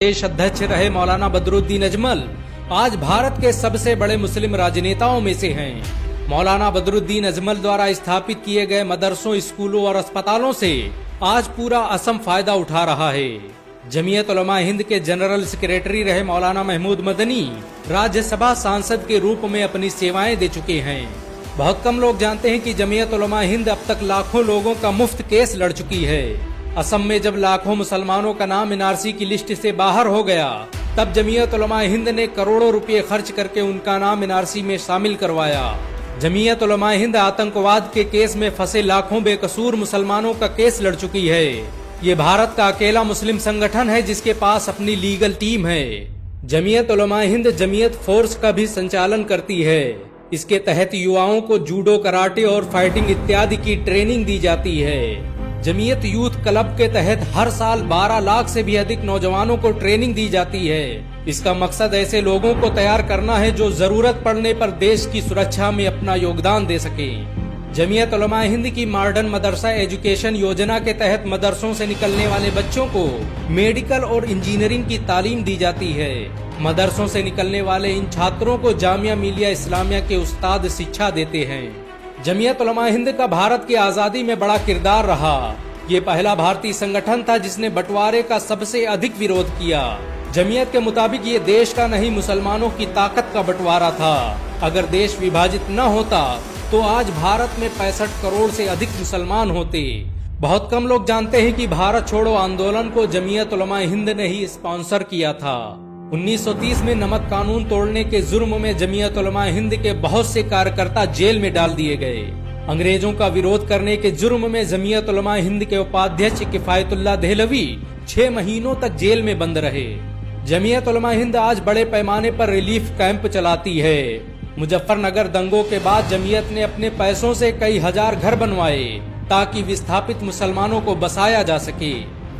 देश अध्यक्ष रहे मौलाना बदरुद्दीन अजमल आज भारत के सबसे बड़े मुस्लिम राजनेताओं में से हैं। मौलाना बदरुद्दीन अजमल द्वारा स्थापित किए गए मदरसों, स्कूलों और अस्पतालों से आज पूरा असम फायदा उठा रहा है। जमीयत उलमा हिंद के जनरल सेक्रेटरी रहे मौलाना महमूद मदनी राज्यसभा सांसद के रूप में अपनी सेवाएं दे चुके हैं। बहुत कम लोग जानते हैं कि जमीयत उलमा हिंद अब तक लाखों लोगों का मुफ्त केस लड़ चुकी है। असम में जब लाखों मुसलमानों का नाम एनआरसी की लिस्ट से बाहर हो गया, तब जमीयत उलमा हिंद ने करोड़ों रुपए खर्च करके उनका नाम एनआरसी में शामिल करवाया। जमीयत उलमा हिंद आतंकवाद के केस में फंसे लाखों बेकसूर मुसलमानों का केस लड़ चुकी है। ये भारत का अकेला मुस्लिम संगठन है जिसके पास अपनी लीगल टीम है। जमीयत उलमा हिंद जमीयत फोर्स का भी संचालन करती है। इसके तहत युवाओं को जूडो, कराटे और फाइटिंग इत्यादि की ट्रेनिंग दी जाती है। जमीयत यूथ क्लब के तहत हर साल 12 लाख से भी अधिक नौजवानों को ट्रेनिंग दी जाती है। इसका मकसद ऐसे लोगों को तैयार करना है जो जरूरत पड़ने पर देश की सुरक्षा में अपना योगदान दे सके। जमीयत उलमा हिंद की मॉडर्न मदरसा एजुकेशन योजना के तहत मदरसों से निकलने वाले बच्चों को मेडिकल और इंजीनियरिंग की तालीम दी जाती है। मदरसों से निकलने वाले इन छात्रों को जामिया मिलिया इस्लामिया के उस्ताद शिक्षा देते हैं। जमीयत उलमा हिंद का भारत की आजादी में बड़ा किरदार रहा। ये पहला भारतीय संगठन था जिसने बंटवारे का सबसे अधिक विरोध किया। जमीयत के मुताबिक ये देश का नहीं, मुसलमानों की ताकत का बंटवारा था। अगर देश विभाजित न होता तो आज भारत में 65 करोड़ से अधिक मुसलमान होते। बहुत कम लोग जानते हैं कि भारत छोड़ो आंदोलन को जमीयत उलमा हिंद ने ही स्पॉन्सर किया था। 1930 में नमक कानून तोड़ने के जुर्म में जमीयत उलमा हिंद के बहुत से कार्यकर्ता जेल में डाल दिए गए। अंग्रेजों का विरोध करने के जुर्म में जमीयत उलमा हिंद के उपाध्यक्ष किफायतुल्लाह देहलवी 6 महीनों तक जेल में बंद रहे। जमीयत उलमा हिंद आज बड़े पैमाने पर रिलीफ कैंप चलाती है। मुजफ्फरनगर दंगों के बाद जमीयत ने अपने पैसों से कई हजार घर बनवाए ताकि विस्थापित मुसलमानों को बसाया जा सके।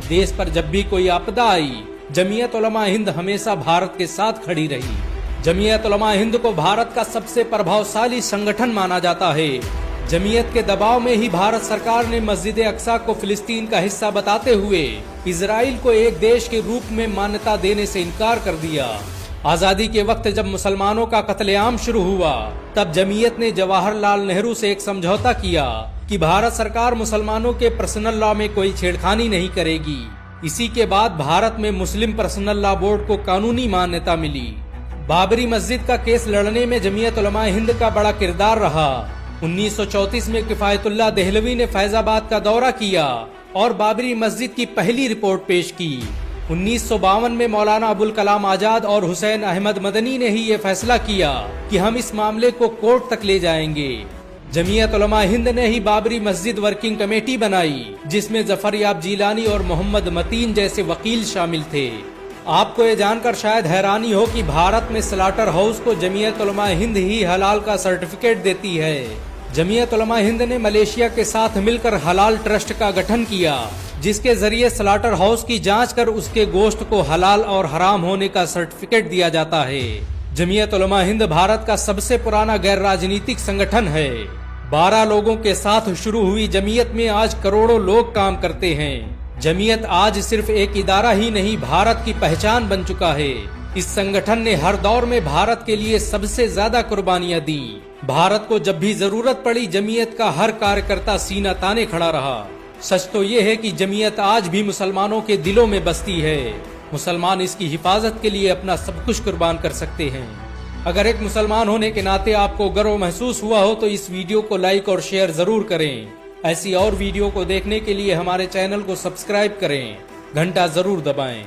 देश पर जब भी कोई आपदा आई, जमीयत उलमा हिंद हमेशा भारत के साथ खड़ी रही। जमीयत उलमा हिंद को भारत का सबसे प्रभावशाली संगठन माना जाता है। जमीयत के दबाव में ही भारत सरकार ने मस्जिद अक्सा को फिलिस्तीन का हिस्सा बताते हुए इजराइल को एक देश के रूप में मान्यता देने से इनकार कर दिया। आजादी के वक्त जब मुसलमानों का कत्लेआम शुरू हुआ, तब जमीयत ने जवाहरलाल नेहरू से एक समझौता किया कि भारत सरकार मुसलमानों के पर्सनल लॉ में कोई छेड़खानी नहीं करेगी। इसी के बाद भारत में मुस्लिम पर्सनल लॉ बोर्ड को कानूनी मान्यता मिली। बाबरी मस्जिद का केस लड़ने में जमीयत उलमा हिंद का बड़ा किरदार रहा। 1934 में किफायतुल्लाह देहलवी ने फैजाबाद का दौरा किया और बाबरी मस्जिद की पहली रिपोर्ट पेश की। 1952 में मौलाना अबुल कलाम आजाद और हुसैन अहमद मदनी ने ही ये फैसला किया कि हम इस मामले को कोर्ट तक ले जाएंगे। जमीयत उलमा हिंद ने ही बाबरी मस्जिद वर्किंग कमेटी बनाई, जिसमें जफर याब जीलानी और मोहम्मद मतीन जैसे वकील शामिल थे। आपको ये जानकर शायद हैरानी हो कि भारत में स्लाटर हाउस को जमीयत उलमा हिंद ही हलाल का सर्टिफिकेट देती है। जमीयत उलमा हिंद ने मलेशिया के साथ मिलकर हलाल ट्रस्ट का गठन किया, जिसके जरिए स्लाटर हाउस की जांच कर उसके गोश्त को हलाल और हराम होने का सर्टिफिकेट दिया जाता है। जमीयत उलमा हिंद भारत का सबसे पुराना गैर राजनीतिक संगठन है। 12 लोगों के साथ शुरू हुई जमीयत में आज करोड़ों लोग काम करते हैं। जमीयत आज सिर्फ एक इदारा ही नहीं, भारत की पहचान बन चुका है। इस संगठन ने हर दौर में भारत के लिए सबसे ज्यादा कुर्बानियां दी। भारत को जब भी जरूरत पड़ी, जमीयत का हर कार्यकर्ता सीना ताने खड़ा रहा। सच तो ये है कि जमीयत आज भी मुसलमानों के दिलों में बसती है। मुसलमान इसकी हिफाजत के लिए अपना सब कुछ कुर्बान कर सकते हैं। अगर एक मुसलमान होने के नाते आपको गर्व महसूस हुआ हो तो इस वीडियो को लाइक और शेयर जरूर करें। ऐसी और वीडियो को देखने के लिए हमारे चैनल को सब्सक्राइब करें, घंटा जरूर दबाएं।